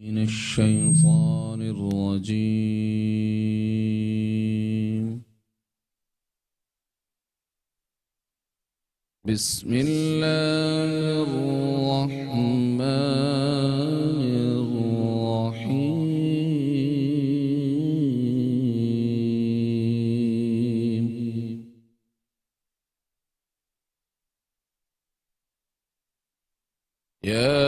من الشيطان الرجيم. بسم الله الرحمن الرحيم. يا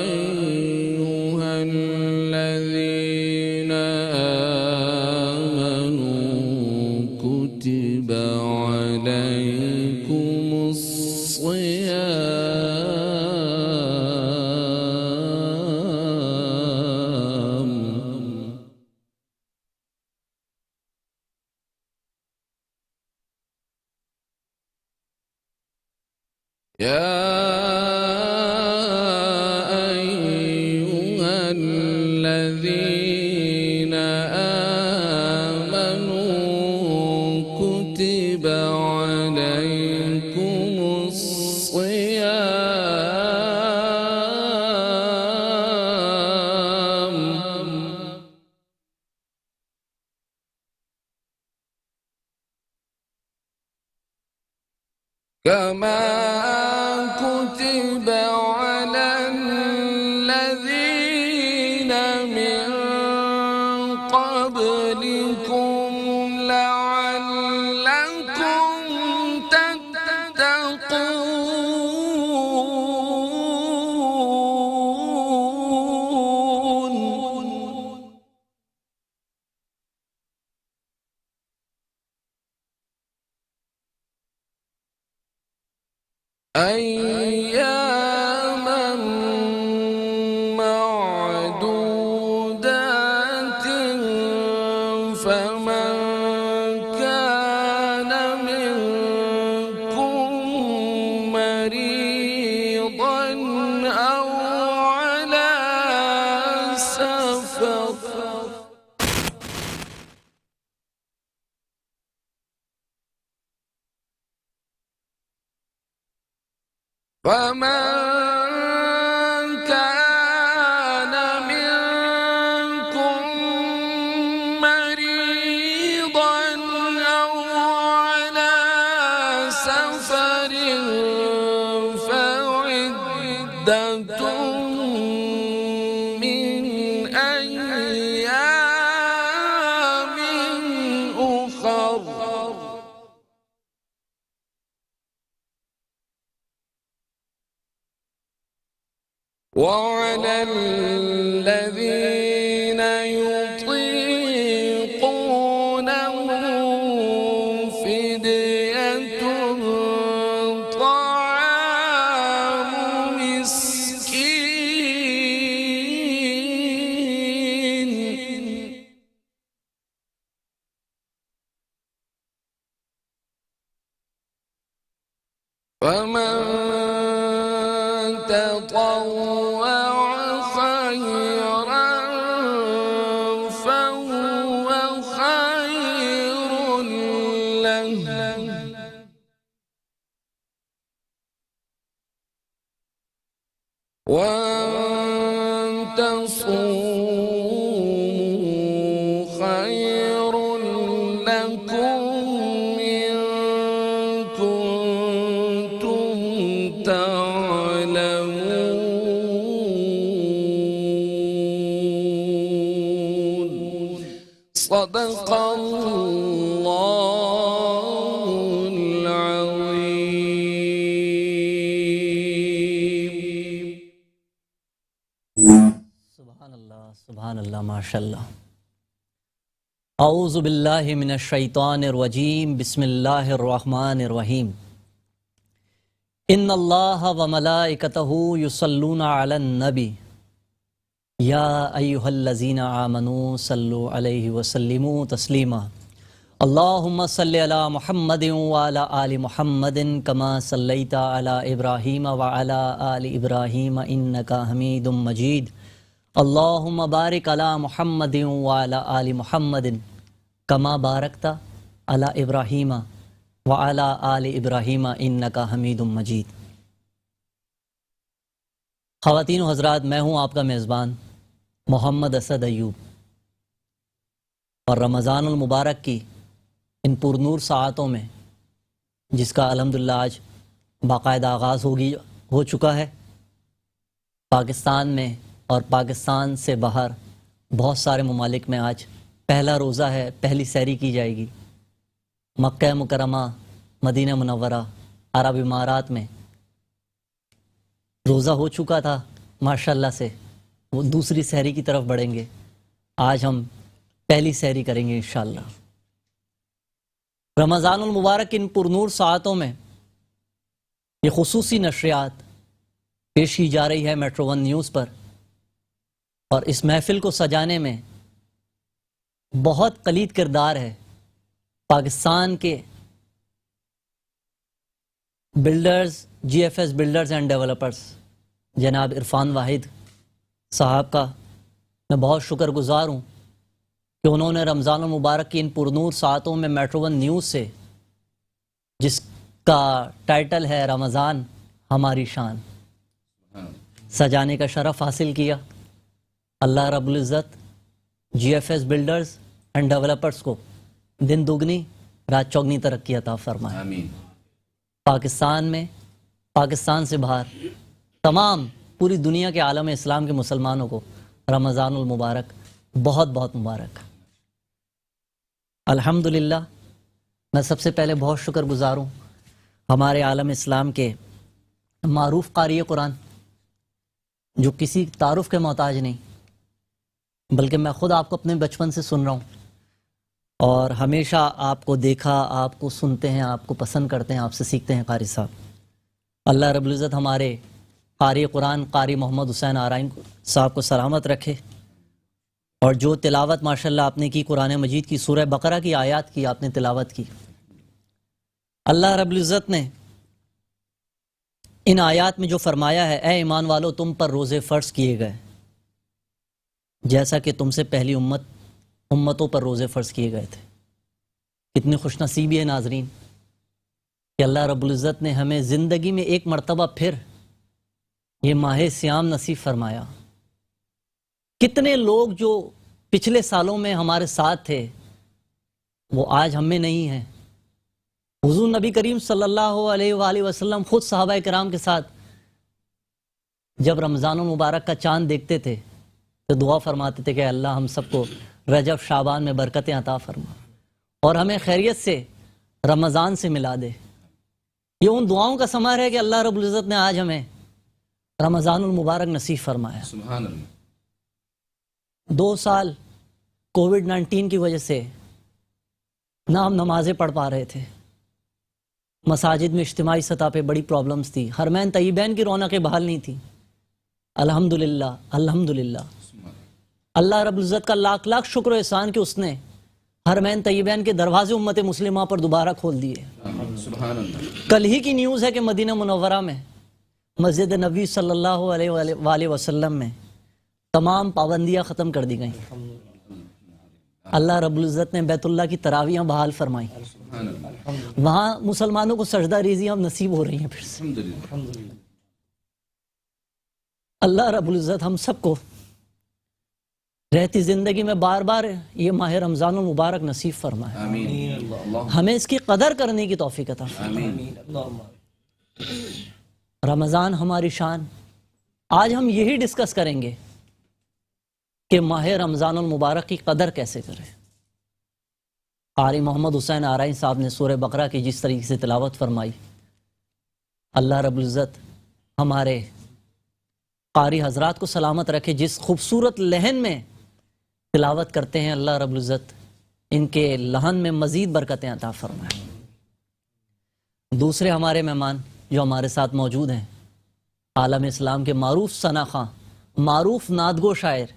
أيها الذين آمنوا كتب عليكم الصيام أيها الذين آمنوا كتب عليكم الصيام كما كتب على الذين من قبلكم لعلكم تتقون. أياما معدودات فمن كان منكم مريضا أو على سفر فمن كان منكم مريضا أو على سفر فعدة من أيام أخر. وعلى الذين يطيقونه فدية طعام مسكين فمن تطوع خيرا فهو خير له وأن تصوموا خير لكم إن كنتم تعلمون. صدق الله العظيم. سبحان اللہ ماشاء اللہ. اعوذ باللہ من الشیطان الرجیم. بسم اللہ الرحمن الرحیم. ان اللہ وملائکتہ یصلون علی النبی یا ایہا الذین آمنوا صلوا علیہ وسلموا تسلیما. اللہم صلی علی محمد وعلی آل محمد کما صلیت علی ابراہیم وعلی آل ابراہیم انکا حمید مجید. اللہم بارک علی محمد وعلی آل محمد کما بارکت علی ابراہیم وعلی آل ابراہیم انکا حمید مجید. خواتین و حضرات، میں ہوں آپ کا میزبان محمد اسد ایوب، اور رمضان المبارک کی ان پرنور ساعتوں میں جس کا الحمدللہ آج باقاعدہ آغاز ہو چکا ہے، پاکستان میں اور پاکستان سے باہر بہت سارے ممالک میں آج پہلا روزہ ہے، پہلی سحری کی جائے گی۔ مکہ مکرمہ، مدینہ منورہ، عرب امارات میں روزہ ہو چکا تھا، ماشاءاللہ سے وہ دوسری سحری کی طرف بڑھیں گے۔ آج ہم پہلی سحری کریں گے انشاءاللہ۔ رمضان المبارک ان پرنور ساعتوں میں یہ خصوصی نشریات پیش کی جا رہی ہے میٹرو ون نیوز پر، اور اس محفل کو سجانے میں بہت کلید کردار ہے پاکستان کے builders, G F S builders and developers جناب عرفان واحد صاحب کا میں بہت شکر گزار ہوں کہ انہوں نے رمضان المبارک کی ان پرنور ساعتوں میں میٹرو ون نیوز سے، جس کا ٹائٹل ہے رمضان ہماری شان، سجانے کا شرف حاصل کیا۔ اللہ رب العزت G F S builders and developers کو دن دگنی رات چوگنی ترقی عطا فرمائے۔ آمین۔ پاکستان میں، پاکستان سے باہر تمام پوری دنیا کے عالم اسلام کے مسلمانوں کو رمضان المبارک بہت بہت مبارک۔ الحمدللہ، میں سب سے پہلے بہت شکر گزار ہوں ہمارے عالم اسلام کے معروف قاری قرآن، جو کسی تعارف کے محتاج نہیں، بلکہ میں خود آپ کو اپنے بچپن سے سن رہا ہوں اور ہمیشہ آپ کو دیکھا، آپ کو سنتے ہیں، آپ کو پسند کرتے ہیں، آپ سے سیکھتے ہیں قاری صاحب۔ اللہ رب العزت ہمارے قاری قرآن قاری محمد حسین آرائن صاحب کو سلامت رکھے، اور جو تلاوت ماشاءاللہ آپ نے کی قرآن مجید کی سورہ بقرہ کی آیات کی آپ نے تلاوت کی، اللہ رب العزت نے ان آیات میں جو فرمایا ہے، اے ایمان والو تم پر روزے فرض کیے گئے جیسا کہ تم سے پہلی امتوں پر روزے فرض کیے گئے تھے۔ کتنی خوش نصیبی ہے ناظرین کہ اللہ رب العزت نے ہمیں زندگی میں ایک مرتبہ پھر یہ ماہ صیام نصیب فرمایا۔ کتنے لوگ جو پچھلے سالوں میں ہمارے ساتھ تھے وہ آج ہم میں نہیں ہیں۔ حضور نبی کریم صلی اللہ علیہ وآلہ وسلم خود صحابہ کرام کے ساتھ جب رمضان المبارک کا چاند دیکھتے تھے تو دعا فرماتے تھے کہ اللہ ہم سب کو رجب شعبان میں برکتیں عطا فرما اور ہمیں خیریت سے رمضان سے ملا دے۔ یہ ان دعاؤں کا ثمر ہے کہ اللہ رب العزت نے آج ہمیں رمضان المبارک نصیب فرمایا۔ سبحان اللہ۔ 2 سال کووڈ 19 کی وجہ سے نہ ہم نمازیں پڑھ پا رہے تھے، مساجد میں اجتماعی سطح پہ بڑی پرابلمز تھی، حرمین طیبین کی رونقیں بحال نہیں تھیں۔ الحمدللہ الحمدللہ اللہ رب العزت کا لاکھ لاکھ شکر و احسان کہ اس نے حرمین طیبین کے دروازے امت مسلمہ پر دوبارہ کھول دیے۔ سبحان اللہ۔ کل ہی کی نیوز ہے کہ مدینہ منورہ میں مسجد نبوی صلی اللہ علیہ وآلہ وسلم میں تمام پابندیاں ختم کر دی گئیں۔ اللہ رب العزت نے بیت اللہ کی تراویحاں بحال فرمائیں، وہاں مسلمانوں کو سجدہ ریزیاں اب نصیب ہو رہی ہیں پھر سے۔ اللہ رب العزت ہم سب کو رہتی زندگی میں بار بار یہ ماہ رمضان المبارک نصیب فرمائے، آمین۔ ہمیں اس کی قدر کرنے کی توفیق عطا فرمائے۔ رمضان ہماری شان، آج ہم یہی ڈسکس کریں گے کہ ماہ رمضان المبارک کی قدر کیسے کریں۔ قاری محمد حسین آرائن صاحب نے سورہ بقرہ کی جس طریقے سے تلاوت فرمائی، اللہ رب العزت ہمارے قاری حضرات کو سلامت رکھے، جس خوبصورت لہن میں تلاوت کرتے ہیں، اللہ رب العزت ان کے لہن میں مزید برکتیں عطا فرمائے۔ دوسرے ہمارے مہمان جو ہمارے ساتھ موجود ہیں، عالم اسلام کے معروف ثنا خواں، معروف نعت گو شاعر،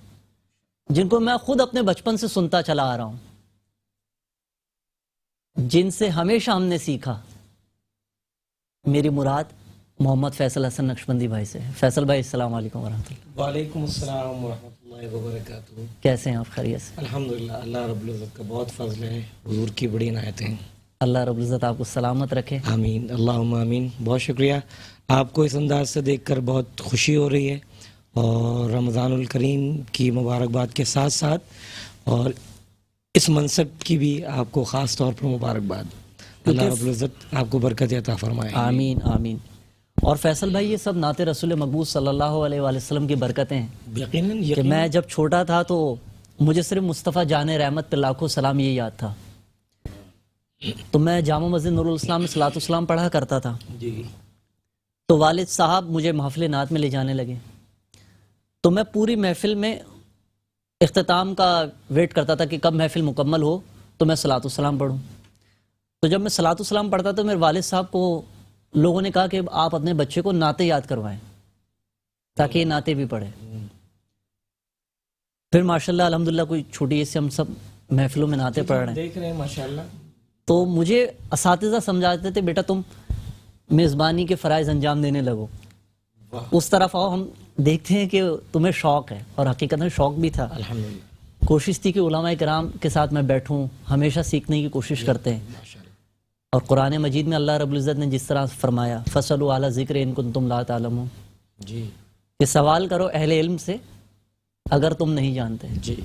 جن کو میں خود اپنے بچپن سے سنتا چلا آ رہا ہوں، جن سے ہمیشہ ہم نے سیکھا، میری مراد محمد فیصل حسن نقشبندی بھائی سے۔ فیصل بھائی السلام علیکم ورحمۃ اللہ۔ وعلیکم السلام ورحمۃ اللہ وبرکاتہ۔ کیسے ہیں آپ؟ خیریت سے؟ الحمدللہ، اللہ رب العزت کا بہت فضل ہے، حضور کی بڑی عنایتیں ہیں۔ اللہ رب العزت آپ کو سلامت رکھے. آمین اللہم آمین. بہت شکریہ. آپ کو اس انداز سے دیکھ کر بہت خوشی ہو رہی ہے اور رمضان الکریم کی مبارکباد کے ساتھ ساتھ اور اس منصب کی بھی آپ کو خاص طور پر مبارکباد. اللہ رب العزت آپ کو برکت عطا فرمائے. آمین آمین. اور فیصل بھائی یہ سب نعت رسول مقبول صلی اللہ علیہ وآلہ وسلم کی برکتیں ہیں. یقیناً کہ میں جب چھوٹا تھا تو مجھے صرف مصطفیٰ جان رحمت پہ لاکھوں سلام یہ یاد تھا. تو میں جامع مسجد نور الاسلام میں صلاۃ السلام پڑھا کرتا تھا. جی. تو والد صاحب مجھے محفل نعت میں لے جانے لگے. تو میں پوری محفل میں اختتام کا ویٹ کرتا تھا کہ کب محفل مکمل ہو تو میں صلاۃ السلام پڑھوں. تو جب میں صلاۃ السلام پڑھتا تو میرے والد صاحب کو لوگوں نے کہا کہ آپ اپنے بچے کو نعتیں یاد کروائیں تاکہ یہ نعتیں بھی پڑھے. پھر ماشاءاللہ الحمدللہ کوئی چھوٹی سے ہم سب محفلوں میں نعتیں پڑھ رہے ہیں. دیکھ رہے ہیں ماشاءاللہ. تو مجھے اساتذہ سمجھاتے تھے بیٹا تم میزبانی کے فرائض انجام دینے لگو, اس طرف آؤ, ہم دیکھتے ہیں کہ تمہیں شوق ہے. اور حقیقت میں شوق بھی تھا. الحمدللہ. کوشش تھی کہ علماء کرام کے ساتھ میں بیٹھوں, ہمیشہ سیکھنے کی کوشش کرتے ہیں. اور قرآن مجید میں اللہ رب العزت نے جس طرح فرمایا فَاسْأَلُوا أَهْلَ الذِّكْرِ إِن كُنتُمْ لَا تَعْلَمُونَ, جی کہ سوال کرو اہل علم سے اگر تم نہیں جانتے. جی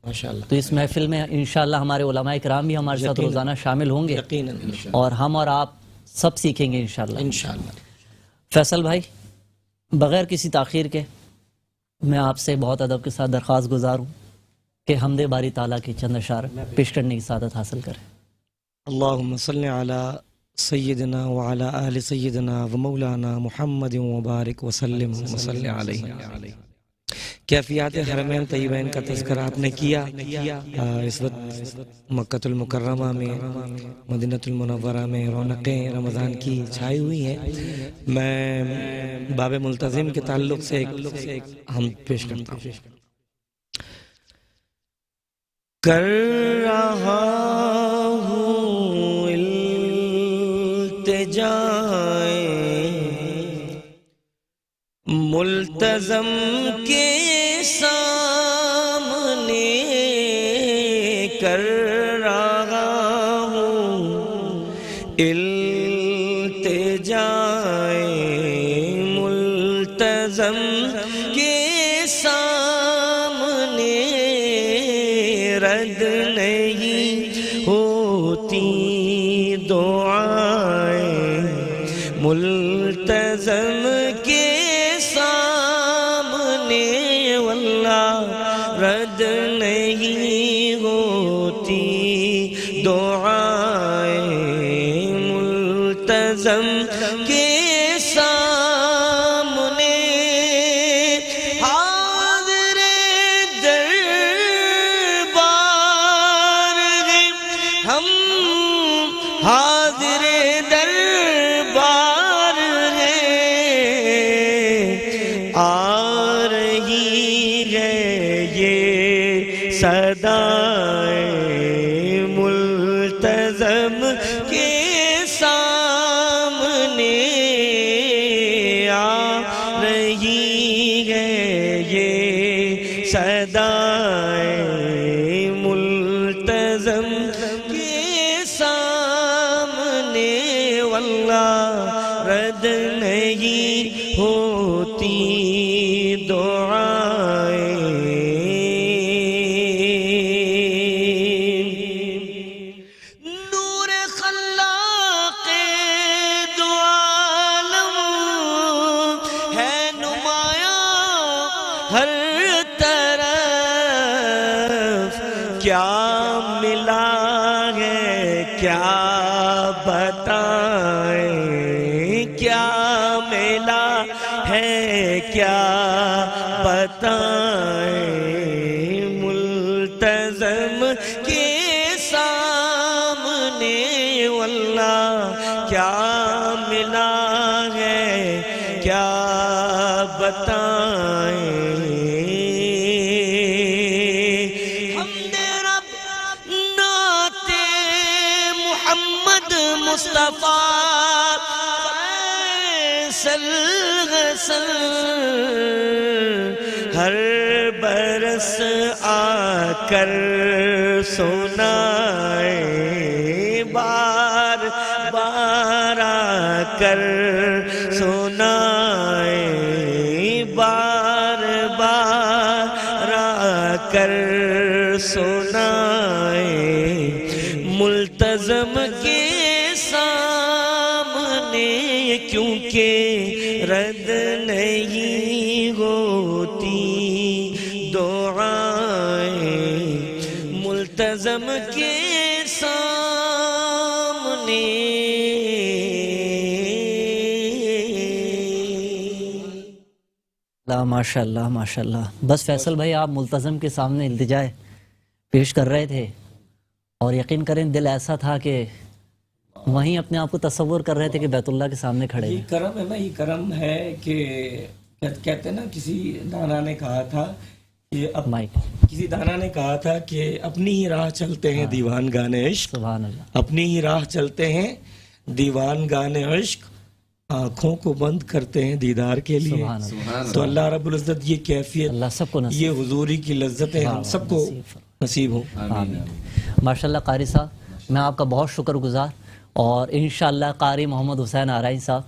ماشاءاللہ. تو اس محفل میں انشاءاللہ ہمارے علماء کرام بھی ہمارے ساتھ روزانہ شامل ہوں گے یقیناً اور ہم اور آپ سب سیکھیں گے انشاءاللہ. انشاءاللہ. فیصل بھائی بغیر کسی تاخیر کے میں آپ سے بہت ادب کے ساتھ درخواست گزار ہوں کہ حمد باری تعالیٰ کی چند اشعار پیش کرنے کی سعادت حاصل کریں. اللہم صلی علی سیدنا وعلی آل سیدنا ومولانا محمد وبارک وسلم وصلی علیہ. کیفیات حرمین طیبین کا تذکرہ آپ نے کیا. اس وقت مکۃ المکرمہ میں مدینہ المنورہ میں رونقیں رمضان کی چھائی ہوئی ہیں. میں باب ملتزم کے تعلق سے ایک ہم پیش کرتا ہوں. کر رہا ہوں التجائے ملتزم کے سامنے, کر رہا ہوں التجائے ملتزم کے سامنے, رد نہیں ہوتی دعائیں ملتزم کے سامنے, واللہ رد نہیں ہوتی دعائیں ملتزم کے سامنے. حاضر دربار ہیں ہم, حاضر دربار ہیں, آ رہی ہے یہ صدائے ملتزم کے سامنے, آ رہی ہے یہ صدائے ملتزم کے سامنے, واللہ رد نہیں ہوتی دعائیں. نور خلاق دو عالم ہے نمایاں ہر طرف, کیا ملا ہے کیا بتائیں, کیا ملا ہے کیا بتائیں ملتزم کے سامنے, واللہ کیا ملا ہے کیا بتائیں. حمد رب نعت محمد مصطفیٰ فیصل حسن, ہر برس آ کر سنائے کر سنائے، بار بار آ کر سنائے، ملتزم کے سامنے کیونکہ رد نہیں ہوتی دعائیں، ملتزم کے سامنے۔ ماشاء اللہ ماشاء اللہ۔ بس فیصل بھائی، آپ ملتزم کے سامنے التجائے پیش کر رہے تھے اور یقین کریں دل ایسا تھا کہ وہیں اپنے آپ کو تصور کر رہے تھے کہ بیت اللہ کے سامنے کھڑے ہیں۔ یہ کرم ہے نا، یہ کرم ہے کہ کہتے ہیں نا، کسی دانا نے کہا تھا کہ کسی دانا نے کہا تھا کہ اپنی ہی راہ چلتے ہیں دیوان گانے عشق، سبحان اللہ، اپنی ہی راہ چلتے ہیں دیوان گانے عشق، آنکھوں کو بند کرتے ہیں دیدار کے لیے۔ سبحان اللہ۔ تو اللہ رب العزت یہ کیفیت، اللہ سب کو نصیب، یہ حضوری کی لذتیں ہم سب کو نصیب ہو۔ آمین۔ ماشاء اللہ قاری صاحب، میں آپ کا بہت شکر گزار، اور انشاءاللہ قاری محمد حسین آرائی صاحب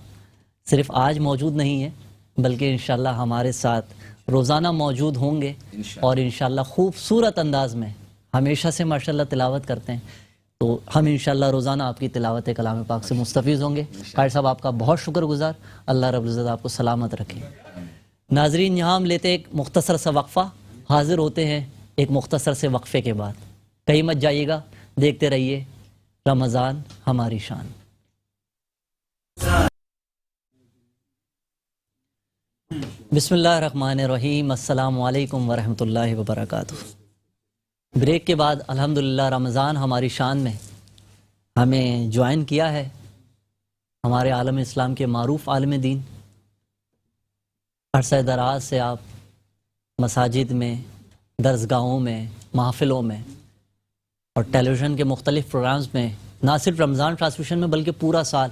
صرف آج موجود نہیں ہیں بلکہ انشاءاللہ ہمارے ساتھ روزانہ موجود ہوں گے، اور انشاءاللہ خوبصورت انداز میں ہمیشہ سے ماشاءاللہ تلاوت کرتے ہیں، تو ہم انشاءاللہ روزانہ آپ کی تلاوت کلام پاک سے مستفیض ہوں گے۔ قاری صاحب آپ کا بہت شکر گزار، اللہ رب العزت آپ کو سلامت رکھے۔ ناظرین، یہاں ہم لیتے ایک مختصر سا وقفہ، حاضر ہوتے ہیں ایک مختصر سے وقفے کے بعد۔ کہیں مت جائیے گا، دیکھتے رہیے رمضان ہماری شان۔ بسم اللہ الرحمن الرحیم، السلام علیکم ورحمۃ اللہ وبرکاتہ۔ بریک کے بعد الحمدللہ رمضان ہماری شان میں ہمیں جوائن کیا ہے ہمارے عالم اسلام کے معروف عالم دین۔ عرصہ دراز سے آپ مساجد میں، درسگاہوں میں، محفلوں میں اور ٹیلی ویژن کے مختلف پروگرامز میں، نہ صرف رمضان ٹرانسمیشن میں بلکہ پورا سال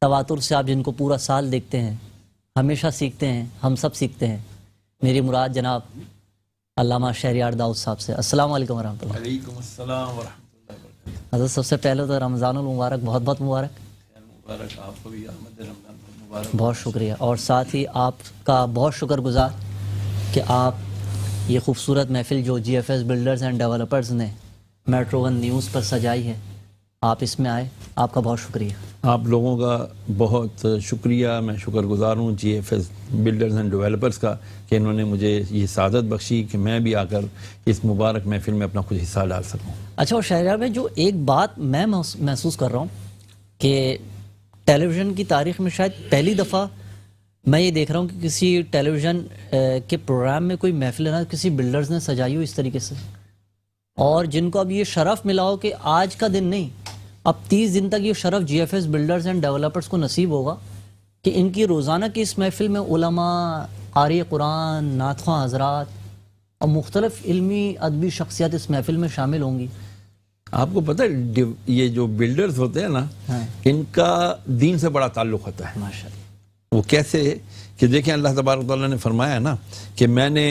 تواتر سے آپ جن کو پورا سال دیکھتے ہیں، ہمیشہ سیکھتے ہیں، ہم سب سیکھتے ہیں۔ میری مراد جناب علامہ شہریار داؤد صاحب سے۔ السلام علیکم ورحمۃ اللہ۔ وعلیکم السلام ورحمۃ اللہ وبرکاتہ۔ حضرت سب سے پہلے تو رمضان المبارک، بہت بہت مبارک۔ مبارک آپ کو بھی، آمد رمضان مبارک۔ بہت شکریہ، اور ساتھ ہی آپ کا بہت شکر گزار کہ آپ یہ خوبصورت محفل جو G F S builders and developers نے میٹرو ون نیوز پر سجائی ہے، آپ اس میں آئے، آپ کا بہت شکریہ۔ آپ لوگوں کا بہت شکریہ، میں شکر گزار ہوں G F S builders and developers کا کہ انہوں نے مجھے یہ سعادت بخشی کہ میں بھی آ کر اس مبارک محفل میں اپنا کچھ حصہ ڈال سکوں۔ اچھا، اور شہریار بھائی، جو ایک بات میں محسوس کر رہا ہوں کہ ٹیلی ویژن کی تاریخ میں شاید پہلی دفعہ میں یہ دیکھ رہا ہوں کہ کسی ٹیلی ویژن کے پروگرام میں کوئی محفل ہے نا کسی بلڈرز نے سجائی ہو اس طریقے سے، اور جن کو اب یہ شرف ملا ہو کہ آج کا دن نہیں، اب 30 دن تک یہ شرف G F S builders and developers کو نصیب ہوگا کہ ان کی روزانہ کی اس محفل میں علماء، قاری قرآن، نعت خواں حضرات اور مختلف علمی ادبی شخصیات اس محفل میں شامل ہوں گی۔ آپ کو پتہ ہے یہ جو بلڈرز ہوتے ہیں نا، ان کا دین سے بڑا تعلق ہوتا ہے۔ ماشاءاللہ۔ وہ کیسے کہ دیکھیں اللہ تبارک و تعالیٰ نے فرمایا نا کہ میں نے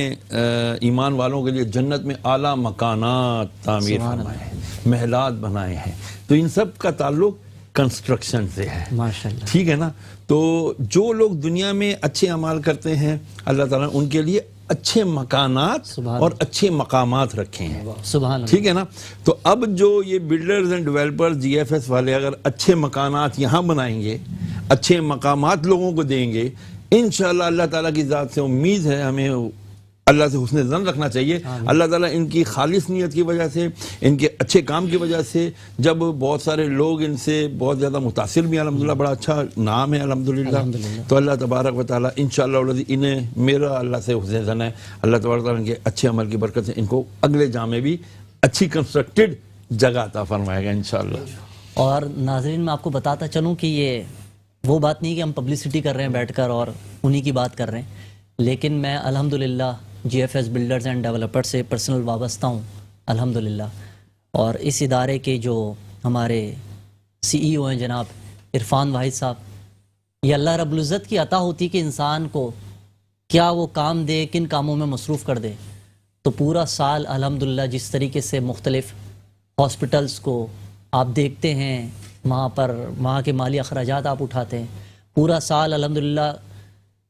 ایمان والوں کے لیے جنت میں اعلیٰ مکانات تعمیر فرمائے ہیں، محلات بنائے ہیں، تو ان سب کا تعلق کنسٹرکشن سے ہے۔ ماشاءاللہ، ٹھیک ہے نا؟ تو جو لوگ دنیا میں اچھے اعمال کرتے ہیں اللہ تعالیٰ نے ان کے لیے اچھے مکانات اور اچھے مقامات رکھے ہیں۔ سبحان اللہ۔ ٹھیک ہے نا؟ تو اب جو یہ builders and developer G F S والے اگر اچھے مکانات یہاں بنائیں گے، اچھے مقامات لوگوں کو دیں گے، انشاءاللہ اللہ تعالیٰ کی ذات سے امید ہے، ہمیں اللہ سے حسن ظن رکھنا چاہیے۔ اللہ تعالیٰ ان کی خالص نیت کی وجہ سے، ان کے اچھے کام کی وجہ سے، جب بہت سارے لوگ ان سے بہت زیادہ متاثر بھی ہیں، الحمدللہ بڑا اچھا نام ہے الحمدللہ، تو اللہ تبارک و تعالیٰ انشاءاللہ انہیں، میرا اللہ سے حسن ظن ہے، اللہ تبارک و تعالیٰ ان کے اچھے عمل کی برکت سے ان کو اگلے جام میں بھی اچھی کنسٹرکٹڈ جگہ عطا فرمائے گا انشاءاللہ۔ اور ناظرین، میں آپ کو بتاتا چلوں کہ یہ وہ بات نہیں کہ ہم پبلسٹی کر رہے ہیں بیٹھ کر اور انہی کی بات کر رہے ہیں، لیکن میں الحمدللہ G F S builders and developer سے پرسنل وابستہ ہوں الحمدللہ، اور اس ادارے کے جو ہمارے سی ای او ہیں جناب عرفان واحد صاحب، یہ اللہ رب العزت کی عطا ہوتی کہ انسان کو کیا وہ کام دے، کن کاموں میں مصروف کر دے، تو پورا سال الحمدللہ جس طریقے سے مختلف ہاسپٹلس کو آپ دیکھتے ہیں، وہاں کے مالی اخراجات آپ اٹھاتے ہیں، پورا سال الحمدللہ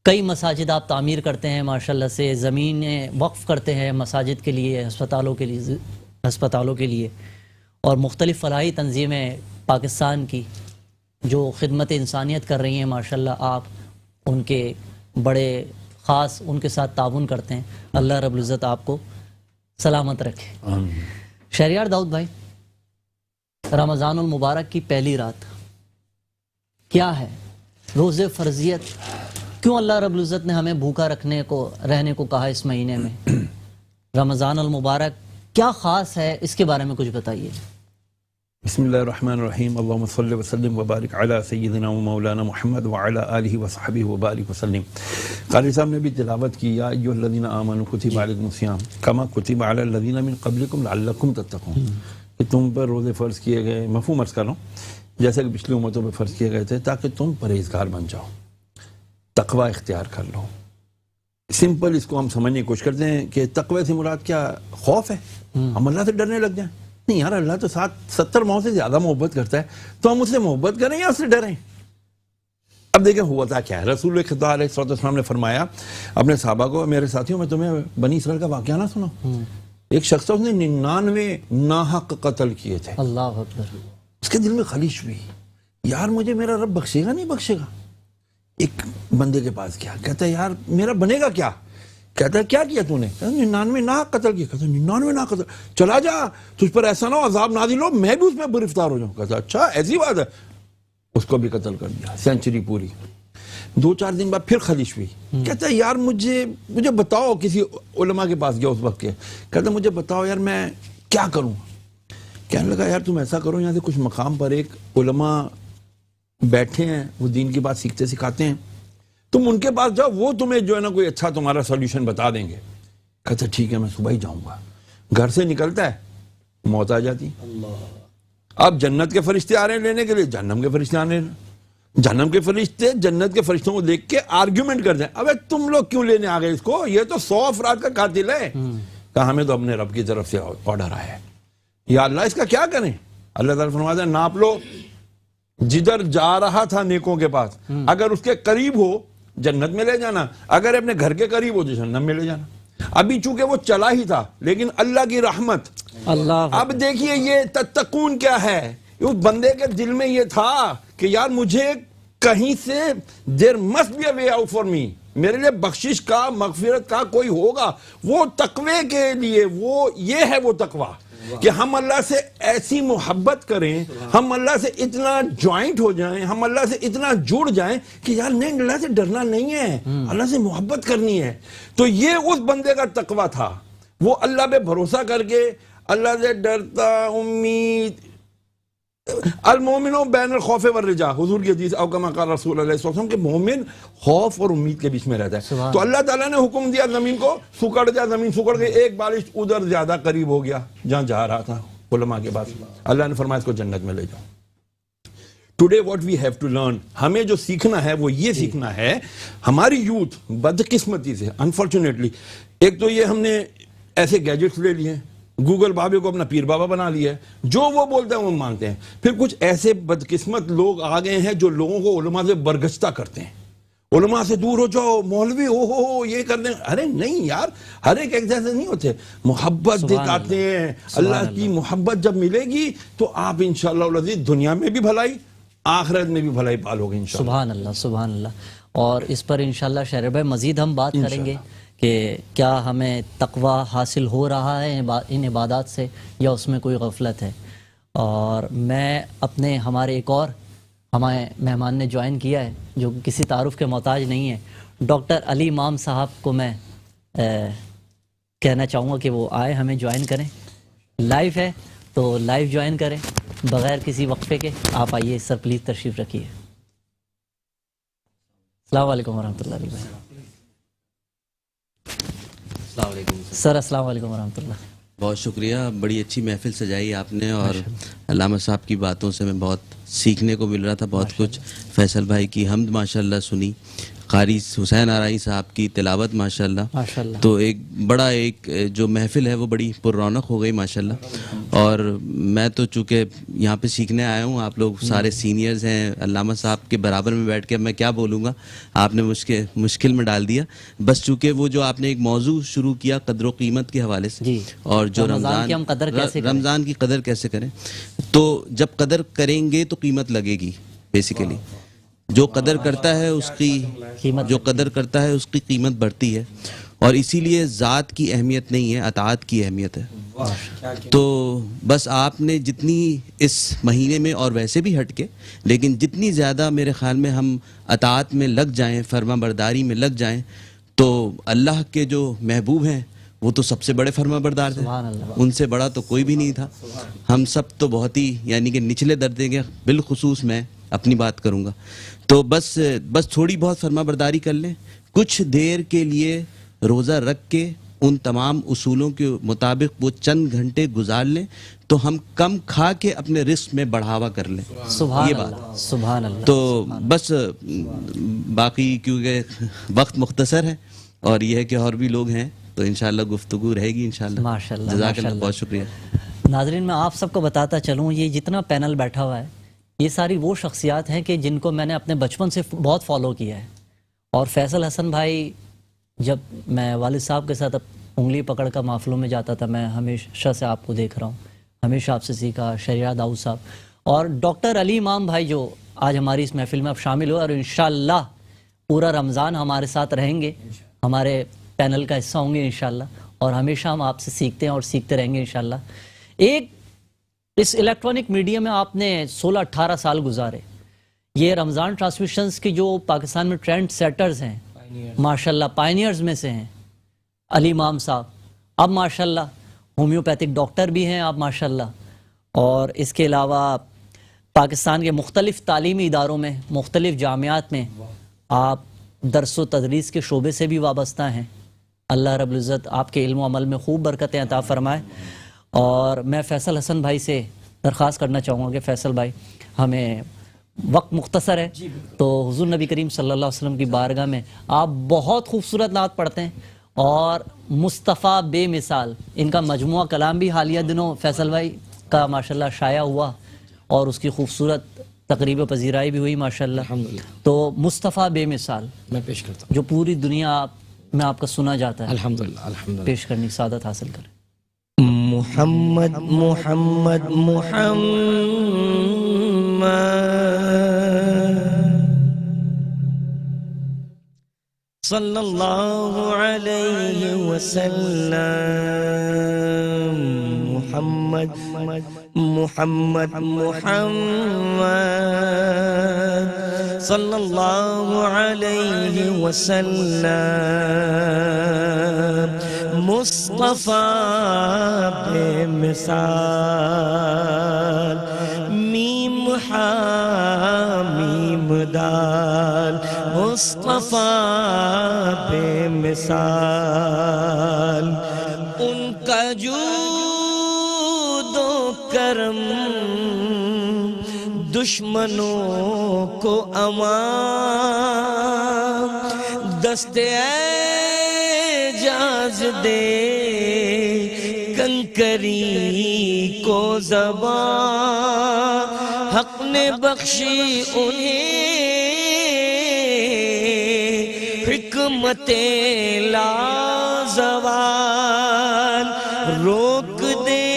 کئی مساجد آپ تعمیر کرتے ہیں ماشاءاللہ سے، زمینیں وقف کرتے ہیں مساجد کے لیے، ہسپتالوں کے لیے، اور مختلف فلاحی تنظیمیں پاکستان کی جو خدمت انسانیت کر رہی ہیں ماشاءاللہ، آپ ان کے بڑے خاص ان کے ساتھ تعاون کرتے ہیں۔ اللہ رب العزت آپ کو سلامت رکھے۔ شہریار داؤد بھائی، رمضان المبارک کی پہلی رات کیا ہے؟ روزے فرضیت کیوں اللہ رب العزت نے ہمیں بھوکا رہنے کو کہا اس مہینے میں؟ رمضان المبارک کیا خاص ہے، اس کے بارے میں کچھ بتائیے۔ بسم اللہ الرحمن الرحیم، اللہم صلی وسلم وبارک علی سیدنا و مولانا محمد وعلی آلہ وصحبہ وبارک وسلم۔ قاری صاحب نے بھی تلاوت کی، یا ایھا الذین آمنوا کتب علیکم الصیام کما کتب علی الذین من قبلکم لعلکم تتقون، کہ تم پر روزے فرض کیے گئے، مفہوم عرض کر رہا ہوں، جیسے کہ پچھلی امتوں پہ فرض کیے گئے تھے، تاکہ تم پرہیزگار بن جاؤ، تقوی اختیار کر لو۔ سمپل اس کو ہم سمجھنے کی کوشش کرتے ہیں کہ تقوی سے مراد کیا؟ خوف ہے، ہم اللہ سے ڈرنے لگ جائیں؟ نہیں یار، اللہ تو 70 ماؤں سے زیادہ محبت کرتا ہے، تو ہم اس سے محبت کریں یا اس سے ڈریں؟ اب دیکھیں ہوا تھا کیا ہے۔ رسول خدا علیہ السلام نے فرمایا اپنے صحابہ کو، میرے ساتھیوں میں تمہیں بنی اسرائیل کا واقعہ نہ سنا؟ ایک شخص اس نے 99 ناحق قتل کیے تھے، اللہ اکبر۔ اس کے دل میں خلیش ہوئی، یار مجھے میرا رب بخشے گا نہیں بخشے گا؟ ایک بندے کے پاس گیا، کہتا ہے یار میرا بنے گا کیا؟ کہتا ہے کیا کیا تو نے؟ 99 ناحق قتل کیا۔ کہتا ہے 99 ناحق قتل، چلا جا، تجھ پر ایسا نہ ہو عذاب نازل ہو میں بھی اس میں گرفتار ہو جاؤں۔ کہتا اچھا ایسی بات ہے، اس کو بھی قتل کر دیا، سینچری پوری۔ 2-4 دن بعد پھر خلیش ہوئی، کہتا ہے یار مجھے بتاؤ، کسی علماء کے پاس گیا اس وقت کے، کہتا مجھے بتاؤ یار میں کیا کروں؟ کہنے لگا یار تم ایسا کرو، یہاں سے کچھ مقام پر ایک علماء بیٹھے ہیں، وہ دین کی بات سیکھتے سکھاتے ہیں، تم ان کے پاس جاؤ، وہ تمہیں جو ہے نا کوئی اچھا تمہارا سولوشن بتا دیں گے۔ کہتا ٹھیک ہے میں صبح ہی جاؤں گا۔ گھر سے نکلتا ہے، موت آ جاتی۔ اب جنت کے فرشتے آ رہے ہیں لینے کے لیے، جہنم کے فرشتے آنے، جہنم کے فرشتے جنت کے فرشتوں کو دیکھ کے آرگیومنٹ کرتے ہیں، ابے تم لوگ کیوں لینے آ گئے اس کو، یہ تو 100 افراد کا قاتل ہے۔ کہا ہمیں تو اپنے رب کی طرف سے آرڈر آیا ہے، یا اللہ اس کا کیا کریں؟ اللہ تعالیٰ فرماتا ہے ناپ لو، جدھر جا رہا تھا نیکوں کے پاس، اگر اس کے قریب ہو جنت میں لے جانا، اگر اپنے گھر کے قریب ہو تو جہنم میں لے جانا۔ ابھی چونکہ وہ چلا ہی تھا، لیکن اللہ کی رحمت، اللہ اب دیکھیے یہ تتقون کیا ہے، اس بندے کے دل میں یہ تھا کہ یار مجھے کہیں سے there must be a way out for me، میرے لیے بخشش کا مغفرت کا کوئی ہوگا۔ وہ تقوی کے لیے وہ یہ ہے وہ تقوی کہ ہم اللہ سے ایسی محبت کریں، ہم اللہ سے اتنا جوائنٹ ہو جائیں، ہم اللہ سے اتنا جڑ جائیں کہ یار نہیں اللہ سے ڈرنا نہیں ہے، اللہ سے محبت کرنی ہے۔ تو یہ اس بندے کا تقوی تھا، وہ اللہ پہ بھروسہ کر کے اللہ سے ڈرتا، امید۔ المومنوں بین الخوف والرجاء، حضور کی حدیث او کما قال رسول اللہ صلی اللہ علیہ وسلم کہ مومن خوف اور امید کے بیچ میں رہتا ہے۔ تو اللہ تعالیٰ نے حکم دیا زمین کو سکڑ جا، زمین سکڑ گئی، ایک بارش ادھر زیادہ قریب ہو گیا جہاں جا رہا تھا علماء کے پاس، اللہ نے فرمایا اس کو جنت میں لے جاؤ۔ Today what we have to learn, ہمیں جو سیکھنا ہے وہ یہ سیکھنا ہے، ہماری یوتھ بدقسمتی سے انفارچونیٹلی، ایک تو یہ ہم نے ایسے گیجٹس لے لیے، گوگل بابے کو اپنا پیر بابا بنا لیا ہے، جو وہ بولتے ہیں وہ مانتے ہیں۔ پھر کچھ ایسے بدقسمت لوگ آ گئے ہیں جو لوگوں کو علماء سے برگشتہ کرتے ہیں، علماء سے دور ہو جاؤ، مولوی ہو یہ کر دیں۔ ارے نہیں یار، ہر ایک جیسے نہیں ہوتے، محبت دکھاتے ہیں۔ اللہ کی محبت جب ملے گی تو آپ انشاءاللہ العزیز دنیا میں بھی بھلائی، آخرت میں بھی بھلائی پالو گے انشاءاللہ۔ سبحان اللہ، سبحان اللہ۔ اور اس پر انشاءاللہ شہر بھائی مزید ہم بات کریں گے کہ کیا ہمیں تقوی حاصل ہو رہا ہے ان عبادات سے یا اس میں کوئی غفلت ہے۔ اور میں اپنے ہمارے ایک اور ہمارے مہمان نے جوائن کیا ہے جو کسی تعارف کے محتاج نہیں ہے، ڈاکٹر علی امام صاحب کو میں کہنا چاہوں گا کہ وہ آئے ہمیں جوائن کریں، لائیو ہے تو لائیو جوائن کریں بغیر کسی وقفے کے۔ آپ آئیے سر، پلیز تشریف رکھیے۔ السلام علیکم ورحمۃ اللہ وبرکاتہ۔ السلام علیکم سر، السلام علیکم ورحمۃ اللہ۔ بہت شکریہ، بڑی اچھی محفل سجائی آپ نے، اور علامہ صاحب کی باتوں سے میں بہت سیکھنے کو مل رہا تھا، بہت کچھ۔ فیصل بھائی کی حمد ماشاءاللہ سنی، قاری حسین آرائی صاحب کی تلاوت ماشاءاللہ ماشاءاللہ. تو ایک بڑا ایک جو محفل ہے وہ بڑی پر رونق ہو گئی ماشاءاللہ. اور میں تو چونکہ یہاں پہ سیکھنے آیا ہوں, آپ لوگ سارے سینئرز ہیں, علامہ صاحب کے برابر میں بیٹھ کے میں کیا بولوں گا, آپ نے مشکل میں ڈال دیا. بس چونکہ وہ جو آپ نے ایک موضوع شروع کیا قدر و قیمت کے حوالے سے, جی. اور جو رمضان کی ہم قدر کیسے کریں؟ رمضان کی قدر کیسے کریں, تو جب قدر کریں گے تو قیمت لگے گی. بیسیکلی جو قدر کرتا ہے اس کی قیمت بڑھتی ہے, اور اسی لیے ذات کی اہمیت نہیں ہے, اطاعت کی اہمیت ہے. تو بس آپ نے جتنی اس مہینے میں, اور ویسے بھی ہٹ کے, لیکن جتنی زیادہ میرے خیال میں ہم اطاعت میں لگ جائیں, فرما برداری میں لگ جائیں, تو اللہ کے جو محبوب ہیں وہ تو سب سے بڑے فرما بردار تھے, ان سے بڑا تو کوئی بھی نہیں تھا. ہم سب تو بہت ہی یعنی کہ نچلے درجے کے, بالخصوص میں اپنی بات کروں گا. تو بس تھوڑی بہت فرما برداری کر لیں, کچھ دیر کے لیے روزہ رکھ کے ان تمام اصولوں کے مطابق وہ چند گھنٹے گزار لیں, تو ہم کم کھا کے اپنے رزق میں بڑھاوا کر لیں. سبحان یہ اللہ, بات. سبحان اللہ. تو بس باقی کیونکہ وقت مختصر ہے, اور یہ ہے کہ اور بھی لوگ ہیں, تو انشاءاللہ گفتگو رہے گی انشاءاللہ. ماشاءاللہ, جزاک اللہ, ماشاءاللہ. بہت شکریہ. ناظرین, میں آپ سب کو بتاتا چلوں, یہ جتنا پینل بیٹھا ہوا ہے یہ ساری وہ شخصیات ہیں کہ جن کو میں نے اپنے بچپن سے بہت فالو کیا ہے. اور فیصل حسن بھائی, جب میں والد صاحب کے ساتھ انگلی پکڑ کر محفلوں میں جاتا تھا, میں ہمیشہ سے آپ کو دیکھ رہا ہوں, ہمیشہ آپ سے سیکھا. شریعہ داؤد صاحب اور ڈاکٹر علی امام بھائی جو آج ہماری اس محفل میں اب شامل ہو, اور انشاءاللہ پورا رمضان ہمارے ساتھ رہیں گے, ہمارے پینل کا حصہ ہوں گے انشاءاللہ, اور ہمیشہ ہم آپ سے سیکھتے ہیں اور سیکھتے رہیں گے انشاءاللہ. ایک اس الیکٹرانک میڈیا میں آپ نے 16-18 سال گزارے. یہ رمضان ٹرانسمیشنز کی جو پاکستان میں ٹرینڈ سیٹرز ہیں ماشاءاللہ, پائنیئرز میں سے ہیں علی امام صاحب. اب ماشاءاللہ ہومیوپیتھک ڈاکٹر بھی ہیں آپ ماشاءاللہ, اور اس کے علاوہ پاکستان کے مختلف تعلیمی اداروں میں, مختلف جامعات میں آپ درس و تدریس کے شعبے سے بھی وابستہ ہیں. اللہ رب العزت آپ کے علم و عمل میں خوب برکتیں عطا فرمائے. اور میں فیصل حسن بھائی سے درخواست کرنا چاہوں گا کہ فیصل بھائی, ہمیں وقت مختصر ہے, تو حضور نبی کریم صلی اللہ علیہ وسلم کی بارگاہ میں آپ بہت خوبصورت نعت پڑھتے ہیں, اور مصطفیٰ بے مثال, ان کا مجموعہ کلام بھی حالیہ دنوں فیصل بھائی کا ماشاءاللہ شائع ہوا, اور اس کی خوبصورت تقریب و پذیرائی بھی ہوئی ماشاءاللہ. تو مصطفیٰ بے مثال میں پیش کرتا ہوں, جو پوری دنیا میں آپ کا سنا جاتا ہے, الحمدللہ, الحمدللہ. پیش کرنی سعادت حاصل کریں. محمد محمد محمد صلی اللہ علیہ وسلم. محمد محمد محمد صلی اللہ علیہ وسلم. مصطفیٰ بے مثال, میم حامیم دال. مصطفیٰ بے مثال, ان کا جود و کرم دشمنوں کو امان. دست اعجاز دے کنکری کو زبان. حق نے بخشی انہیں حکمت لازوال. روک دے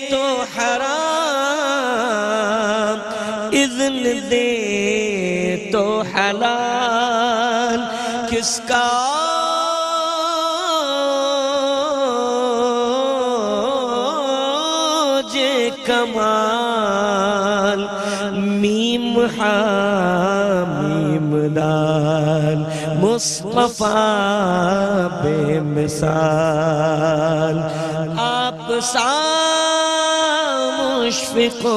تو حرام, اذن دے تو حلال. کس کا کمال, میم حامیم دال. مصطفیٰ بے مثال, آپ سا مشفق و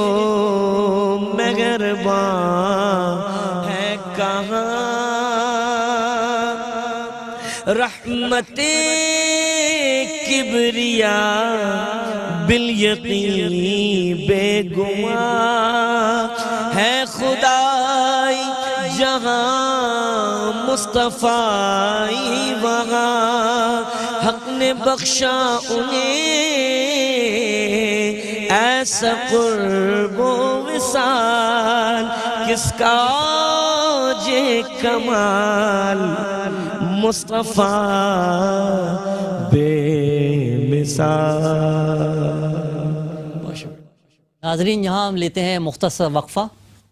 مہربان ہے کہاں. رحمت کبریا بالیقین بے گمان ہے. خدائی جہاں مصطفی وہاں حق نے بخشا انہیں ایسا قرب و وصال کس کا اوج کمال مصطفیٰ بے مثال. ناظرین یہاں ہم لیتے ہیں مختصر وقفہ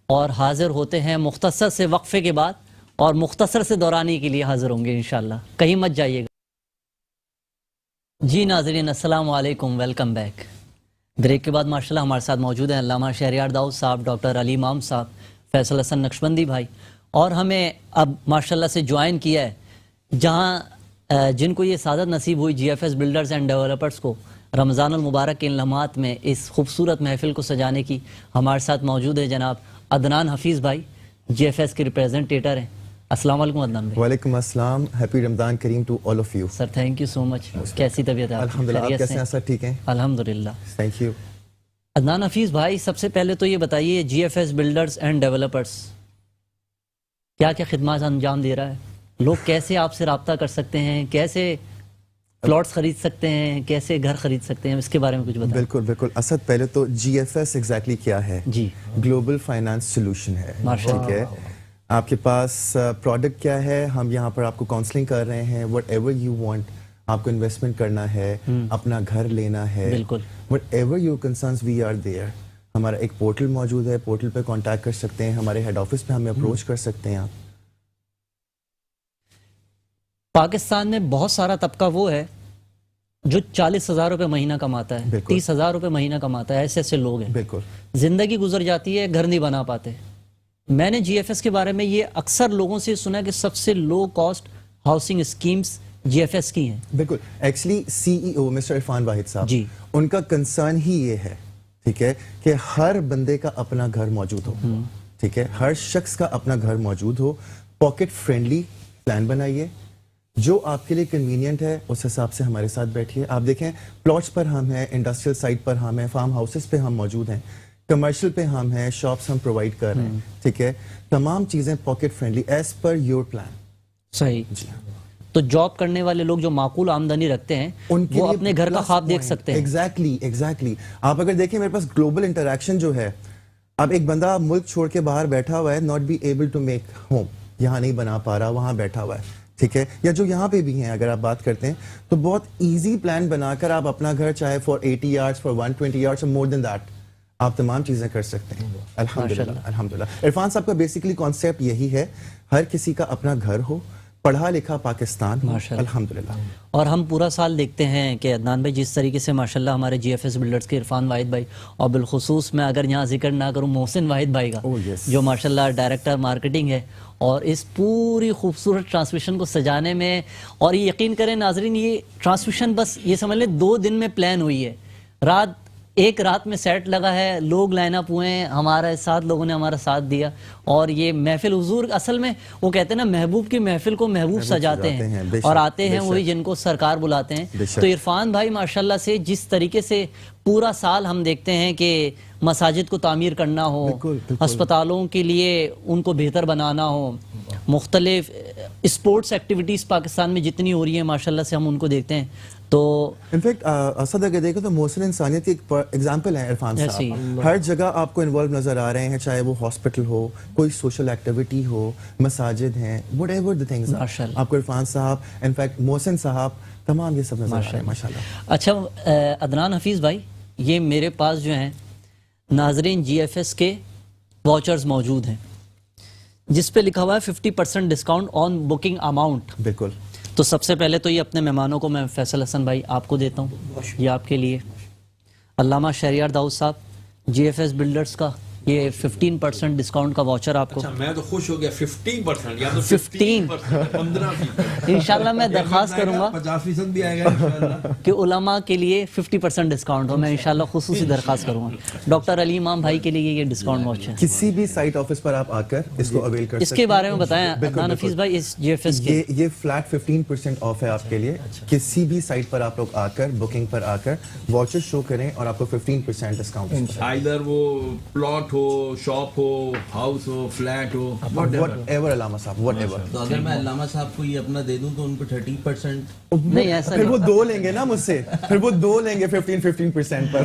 اور حاضر ہوتے ہیں مختصر سے وقفے کے بعد اور مختصر سے دورانی کے لیے حاضر ہوں گے انشاءاللہ. کہیں مت جائیے گا. جی ناظرین السلام علیکم، ویلکم بیک. بریک کے بعد ماشاءاللہ ہمارے ساتھ موجود ہیں علامہ شہریار داؤد صاحب، ڈاکٹر علی امام صاحب، فیصل حسن نقشبندی بھائی، اور ہمیں اب ماشاءاللہ سے جوائن کیا ہے جہاں جن کو یہ سعادت نصیب ہوئی G F S builders and developers کو رمضان المبارک کے ان لمحات میں اس خوبصورت محفل کو سجانے کی. ہمارے ساتھ موجود ہے جناب عدنان حفیظ بھائی، جی ایف ایس کے ریپریزنٹیٹر ہیں. السلام علیکم عدنان بھائی. وعلیکم السلام. Happy Ramzan Kareem to all of you. Sir thank you so much. کیسی طبیعت ہے آپ؟ الحمدللہ. آپ کیسے ہیں سر؟ ٹھیک ہیں الحمدللہ. Thank you. عدنان حفیظ بھائی سب سے پہلے تو یہ بتائیے G F S builders and developers کیا کیا خدمات انجام دے رہا ہے؟ لوگ کیسے آپ سے رابطہ کر سکتے ہیں، کیسے پلاٹس خرید سکتے ہیں، کیسے گھر خرید سکتے ہیں، اس کے بارے میں کچھ بتائیں. بالکل بالکل. اسد پہلے تو جی ایف ایس ایگزیکٹلی کیا ہے؟ جی گلوبل فائنانس سولوشن ہے. ماشاءاللہ. ٹھیک ہے، آپ کے پاس پروڈکٹ کیا ہے، ہم یہاں پر آپ کو کاؤنسلنگ کر رہے ہیں. وٹ ایور یو وانٹ، آپ کو انویسٹمنٹ کرنا ہے، اپنا گھر لینا ہے، بالکل. Whatever your concerns we are there. ہمارا ایک پورٹل موجود ہے، پورٹل پہ کانٹیکٹ کر سکتے ہیں، ہمارے ہیڈ آفس پہ ہمیں اپروچ کر سکتے ہیں آپ. پاکستان میں بہت سارا طبقہ وہ ہے جو 40,000 روپے مہینہ کماتا ہے، 30,000 روپے مہینہ کماتا ہے. ایسے ایسے لوگ ہیں، بالکل زندگی گزر جاتی ہے، گھر نہیں بنا پاتے. میں نے جی ایف ایس کے بارے میں یہ اکثر لوگوں سے سنا کہ سب سے لو کاسٹ ہاؤسنگ اسکیمز جی ایف ایس کی ہیں. بالکل. ایکچولی سی ای او مسٹر عرفان واحد صاحب جی، ان کا کنسرن ہی یہ ہے، ٹھیک ہے، کہ ہر بندے کا اپنا گھر موجود ہو. ٹھیک ہے، ہر شخص کا اپنا گھر موجود ہو. پاکٹ فرینڈلی پلان بنائیے، جو آپ کے لیے کنوینئنٹ ہے اس حساب سے ہمارے ساتھ بیٹھیے. آپ دیکھیں پلاٹس پر ہم ہیں، انڈسٹریل سائٹ پر ہم ہیں، فارم ہاؤسز پہ ہم موجود ہیں، کمرشل پہ ہم ہیں، شاپس ہم پرووائڈ کر رہے ہیں. ٹھیک ہے، تمام چیزیں pocket friendly as per your plan. صحیح. تو جاب کرنے والے لوگ جو معقول آمدنی رکھتے ہیں وہ اپنے گھر کا خواب دیکھ سکتے ہیں. ایگزیکٹلی. آپ اگر دیکھیں میرے پاس گلوبل انٹریکشن جو ہے، اب ایک بندہ ملک چھوڑ کے باہر بیٹھا ہوا ہے، not be able to make home, یہاں نہیں بنا پا رہا، وہاں بیٹھا ہوا ہے. ٹھیک ہے، یا جو یہاں پہ بھی ہیں اگر آپ بات کرتے ہیں تو بہت ایزی پلان بنا کر آپ اپنا گھر چاہے فار 80 yards فار 120 yards اور مور دین دیٹ آپ تمام چیزیں کر سکتے ہیں. الحمدللہ الحمدللہ. عرفان صاحب کا بیسیکلی کانسیپٹ یہی ہے، ہر کسی کا اپنا گھر ہو، پڑھا لکھا پاکستان ہو. الحمدللہ. اور ہم پورا سال دیکھتے ہیں کہ عدنان بھائی جس طریقے سے ماشاءاللہ ہمارے جی ایف ایس بلڈرز کے عرفان واحد بھائی، اور بالخصوص میں اگر یہاں ذکر نہ کروں محسن واحد بھائی کا جو ماشاءاللہ ڈائریکٹر مارکیٹنگ ہے، اور اس پوری خوبصورت ٹرانسمیشن کو سجانے میں، اور یہ یقین کریں ناظرین یہ ٹرانسمیشن بس یہ سمجھ لیں 2 دن میں پلان ہوئی ہے. ایک رات میں سیٹ لگا ہے، لوگ لائن اپ ہوئے ہیں، ہمارے ساتھ لوگوں نے ہمارا ساتھ دیا. اور یہ محفل حضور اصل میں وہ کہتے ہیں نا محبوب کی محفل کو محبوب سجاتے ہیں اور آتے ہیں وہی جن کو سرکار بلاتے ہیں. تو عرفان بھائی ماشاءاللہ سے جس طریقے سے پورا سال ہم دیکھتے ہیں کہ مساجد کو تعمیر کرنا ہو، ہسپتالوں کے لیے ان کو بہتر بنانا ہو، مختلف اسپورٹس ایکٹیویٹیز پاکستان میں جتنی ہو رہی ہیں ماشاءاللہ سے ہم ان کو دیکھتے ہیں. تو انفیکٹ اسد اگر دیکھو تو محسن انسانیت کی ایک ایگزامپل ہے عرفان صاحب. ہر جگہ آپ کو انوالو نظر آ رہے ہیں، چاہے وہ ہاسپٹل ہو، کوئی سوشل ایکٹیویٹی ہو، مساجد ہیں، وٹ ایور دی تھنگز آپ کو عرفان صاحب، انفیکٹ محسن صاحب، تمام یہ سب نظر آ رہے ہیں ماشاءاللہ. اچھا عدنان حفیظ بھائی، یہ میرے پاس جو ہیں ناظرین جی ایف ایس کے واچرز موجود ہیں جس پہ لکھا ہوا ہے 50% ڈسکاؤنٹ آن بکنگ اماؤنٹ. بالکل. تو سب سے پہلے تو یہ اپنے مہمانوں کو میں فیصل حسن بھائی آپ کو دیتا ہوں، یہ آپ کے لیے. علامہ شہریار داؤد صاحب جی ایف ایس بلڈرز کا یہ 15% ڈسکاؤنٹ کا واچر آپ کو. میں تو خوش ہو گیا. 15% یا تو 15% انشاءاللہ میں درخواست کروں گا 50% بھی آئے گا انشاءاللہ کہ علماء کے لیے 50% ڈسکاؤنٹ ہو. میں انشاءاللہ خصوصی درخواست کروں گا. ڈاکٹر علی امام بھائی کے لیے یہ ڈسکاؤنٹ واچر کسی بھی سائٹ آفس پر آپ آ کر اس کو اویل کر سکتے ہیں. اس کے بارے میں بتائیں عدنان حفیظ بھائی. اس جی ایف ایس کے یہ فلیٹ 15% آف ہے آپ کے لیے. کسی بھی سائٹ پر آپ لوگ آ کر بکنگ پر آ کر واچر شو کریں اور آپ کو 15% ڈسکاؤنٹ. ادھر وہ پلاٹ پلاٹ ہو, شاپ ہو, ہاؤس ہو, فلیٹ ہو, whatever علامہ صاحب whatever. تو اگر میں علامہ صاحب کو یہ اپنا دے دوں تو ان کو 30% نہیں ایسا پھر وہ 2 لیں گے نا مجھ سے, پھر وہ 2 لیں گے 15% پر.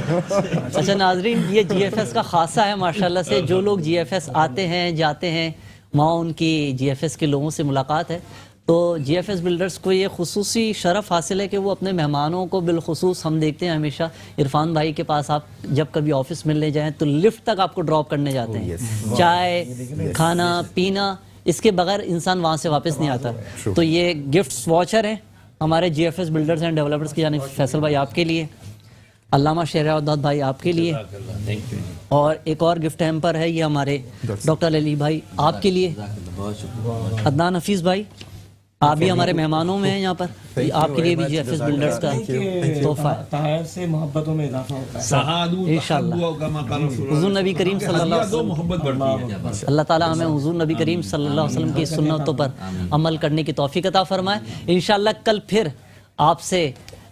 اچھا ناظرین, یہ جی ایف ایس کا خاصہ ہے ماشاءاللہ سے. جو لوگ جی ایف ایس آتے ہیں جاتے ہیں وہاں ان کی جی ایف ایس کے لوگوں سے ملاقات ہے. تو جی ایف ایس بلڈرز کو یہ خصوصی شرف حاصل ہے کہ وہ اپنے مہمانوں کو بالخصوص, ہم دیکھتے ہیں ہمیشہ عرفان بھائی کے پاس آپ جب کبھی آفس ملنے جائیں تو لفٹ تک آپ کو ڈراپ کرنے جاتے ہیں. چائے, کھانا پینا, اس کے بغیر انسان وہاں سے واپس نہیں آتا. تو یہ گفٹس واچر ہیں ہمارے G F S builders and developers کی جانب. فیصل بھائی آپ کے لیے, علامہ شہریار بھائی آپ کے لیے, اور ایک اور گفٹ ہیمپر ہے یہ ہمارے ڈاکٹر علی بھائی آپ کے لیے. عدنان حفیظ بھائی آپ بھی ہمارے مہمانوں میں ہیں یہاں پر, آپ کے لیے بھی جی ایف ایس بلڈرز کا تحفہ ہے. طاہر سے محبتوں میں اضافہ ہوتا ہے انشاءاللہ حضور نبی کریم صلی اللہ علیہ وسلم, محبت بڑھتی ہے. اللہ تعالیٰ ہمیں حضور نبی کریم صلی اللہ علیہ وسلم کی سنتوں پر عمل کرنے کی توفیق عطا فرمائے. انشاءاللہ کل پھر آپ سے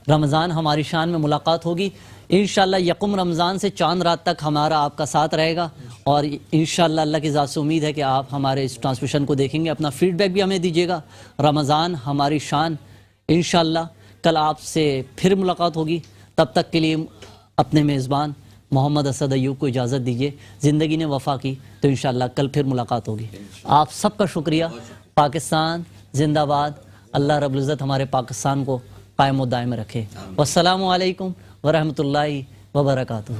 رمضان ہماری شان میں ملاقات ہوگی. انشاءاللہ یکم رمضان سے چاند رات تک ہمارا آپ کا ساتھ رہے گا, اور انشاءاللہ اللہ کی ذات سے امید ہے کہ آپ ہمارے اس ٹرانسمیشن کو دیکھیں گے. اپنا فیڈ بیک بھی ہمیں دیجیے گا. رمضان ہماری شان, انشاءاللہ کل آپ سے پھر ملاقات ہوگی. تب تک کے لیے اپنے میزبان محمد اسد ایوب کو اجازت دیجیے. زندگی نے وفا کی تو انشاءاللہ کل پھر ملاقات ہوگی. آپ سب کا شکریہ. پاکستان زندہ باد. اللہ رب العزت ہمارے پاکستان کو قائم و دائم رکھے. والسلام علیکم ورحمۃ اللہ وبرکاتہ.